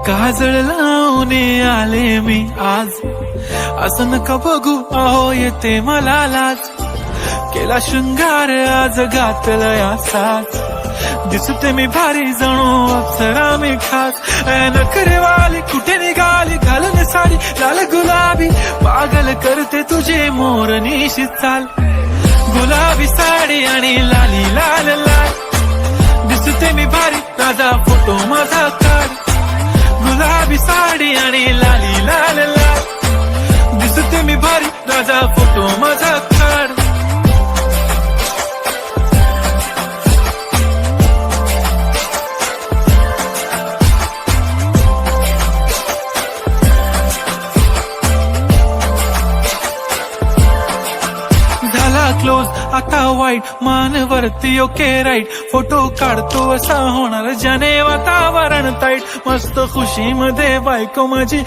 काजळ लावून आले मी आज, असं नका बघू अहो येते मला लाज. केला शृंगार आज घातलं असाच, दिसते मी भारी जणू अप्सरा मी खास. नखरेवाली कुठे निघाली घालून साडी लाल गुलाबी, पागल करते तुझे मोरनीशी चाल. गुलाबी साडी आणि लाली लाल लाल, दिसते मी भारी ताजा फोटो माझा काढ. गुलाबी साडी आणि लाली लाल लाल, दिसते मी भारी ताजा फोटो माझा काढ. क्लोज आता वाईट मानवरती ओके राईट, फोटो काढतो असा होणार ज्याने वातावरण ताईट. मस्त खुशी मध्ये बायको माझी